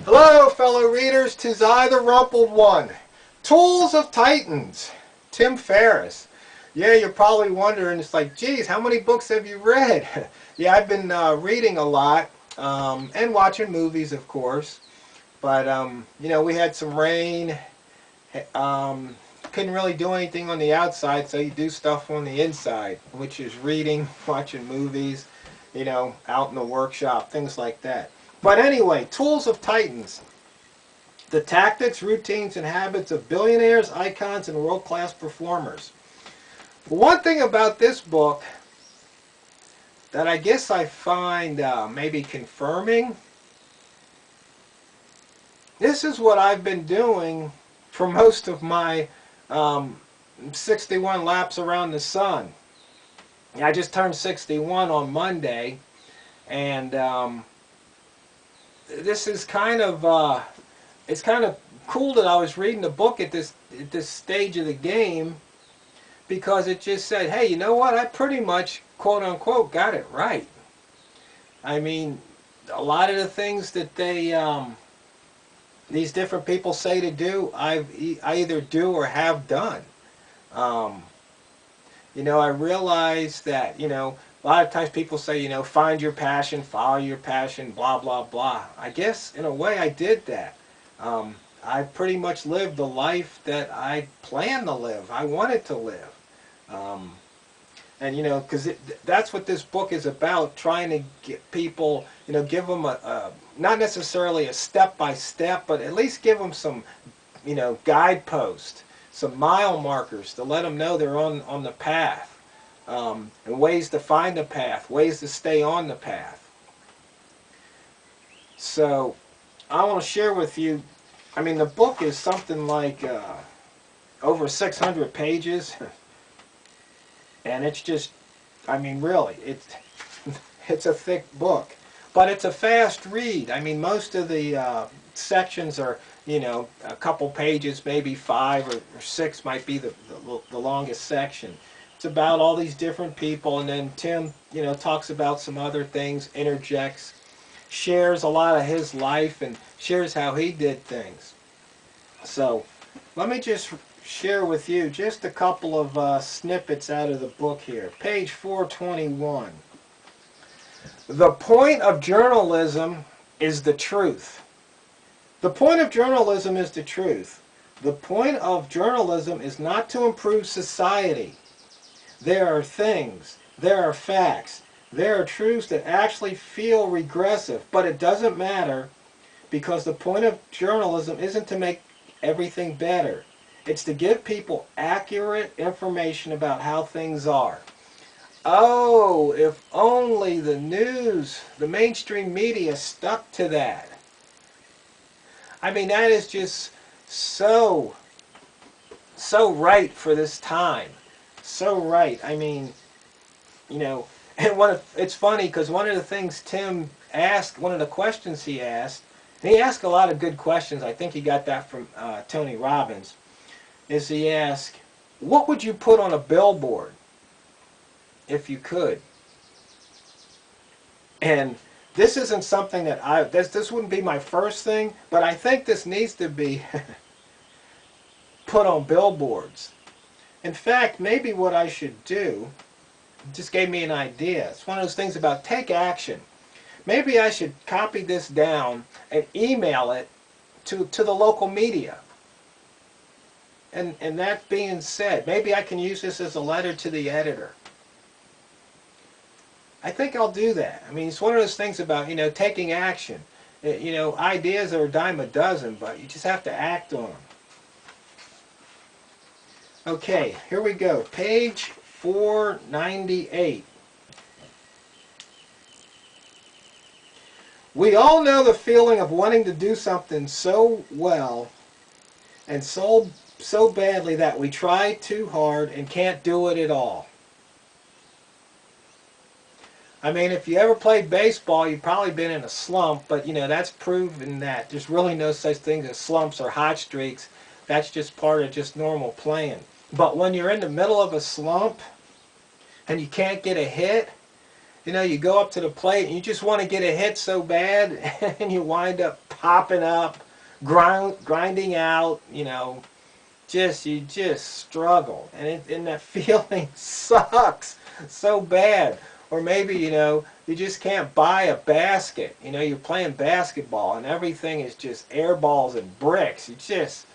Hello, fellow readers. 'Tis I, the Rumpled One. Tools of Titans. Tim Ferriss. Yeah, you're probably wondering, it's like, geez, how many books have you read? Yeah, I've been reading a lot and watching movies, of course. But, we had some rain. Um, couldn't really do anything on the outside, so you do stuff on the inside, which is reading, watching movies, out in the workshop, things like that. But anyway, Tools of Titans. The tactics, routines, and habits of billionaires, icons, and world-class performers. One thing about this book that I guess I find maybe confirming, this is what I've been doing for most of my 61 laps around the sun. I just turned 61 on Monday, and this is kind of it's kind of cool that I was reading the book at this stage of the game, because it just said, hey, you know what, I pretty much, quote unquote, got it right. I mean, a lot of the things that these different people say to do, I either do or have done. I realize that, a lot of times people say, find your passion, follow your passion, blah, blah, blah. I guess, in a way, I did that. I pretty much lived the life that I planned to live. I wanted to live. And, because that's what this book is about, trying to get people, give them not necessarily a step-by-step, but at least give them some, guideposts, some mile markers to let them know they're on the path, and ways to find the path, ways to stay on the path. So I want to share with you, I mean, the book is something like over 600 pages, and it's just, I mean, really, it's a thick book, but it's a fast read. I mean, most of the sections are, a couple pages, maybe 5 or 6 might be the longest section. It's about all these different people, and then Tim, talks about some other things, interjects, shares a lot of his life, and shares how he did things. So let me just share with you just a couple of snippets out of the book here. Page 421. The point of journalism is the truth. The point of journalism is the truth. The point of journalism is not to improve society. There are things, there are facts, there are truths that actually feel regressive, but it doesn't matter, because the point of journalism isn't to make everything better. It's to give people accurate information about how things are. Oh, if only the news, the mainstream media stuck to that. I mean, that is just so right for this time. So right. I mean, and it's funny because one of the things Tim asked, one of the questions he asked, and he asked a lot of good questions, I think he got that from Tony Robbins, is he asked, what would you put on a billboard if you could? And this isn't something that this wouldn't be my first thing, but I think this needs to be put on billboards. In fact, maybe what I should do, just gave me an idea. It's one of those things about take action. Maybe I should copy this down and email it to the local media. And that being said, maybe I can use this as a letter to the editor. I think I'll do that. I mean, it's one of those things about, taking action. Ideas are a dime a dozen, but you just have to act on them. Okay, here we go. Page 498. We all know the feeling of wanting to do something so well and so badly that we try too hard and can't do it at all. I mean, if you ever played baseball, you've probably been in a slump, but that's proven that there's really no such thing as slumps or hot streaks. That's just part of just normal playing. But when you're in the middle of a slump and you can't get a hit, you go up to the plate and you just want to get a hit so bad, and you wind up popping up, grinding out, you know, you just struggle, and that feeling sucks so bad. Or maybe, you know, you just can't buy a basket. You know, you're playing basketball and everything is just air balls and bricks. You just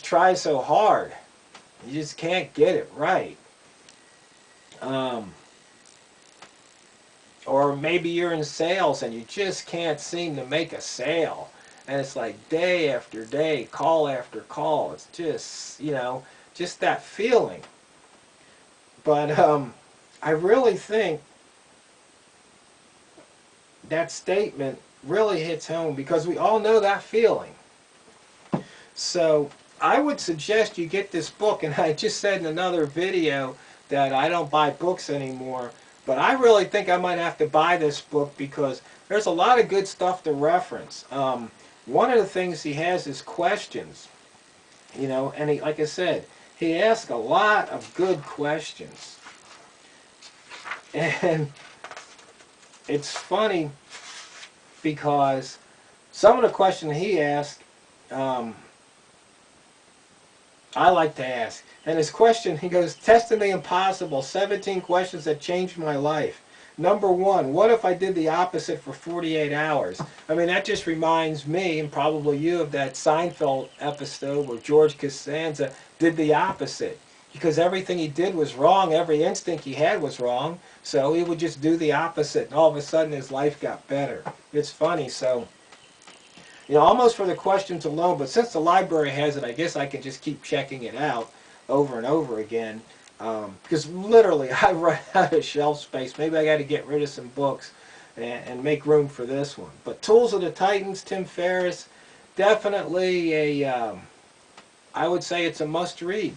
try so hard, you just can't get it right. Or maybe you're in sales and you just can't seem to make a sale. And it's like day after day, call after call. It's just, you know, just that feeling. But I really think that statement really hits home because we all know that feeling. So I would suggest you get this book, and I just said in another video that I don't buy books anymore, but I really think I might have to buy this book because there's a lot of good stuff to reference. One of the things he has is questions, you know, and he, like I said, he asks a lot of good questions. And it's funny because some of the questions he asked, I like to ask. And his question, he goes, testing the impossible, 17 questions that changed my life. Number one, what if I did the opposite for 48 hours? I mean, that just reminds me, and probably you, of that Seinfeld episode where George Costanza did the opposite. Because everything he did was wrong, every instinct he had was wrong, so he would just do the opposite, and all of a sudden his life got better. It's funny, so... You know, almost for the questions alone, but since the library has it, I guess I can just keep checking it out over and over again. Because literally, I run out of shelf space. Maybe I got to get rid of some books and make room for this one. But Tools of the Titans, Tim Ferriss, definitely a, I would say it's a must-read.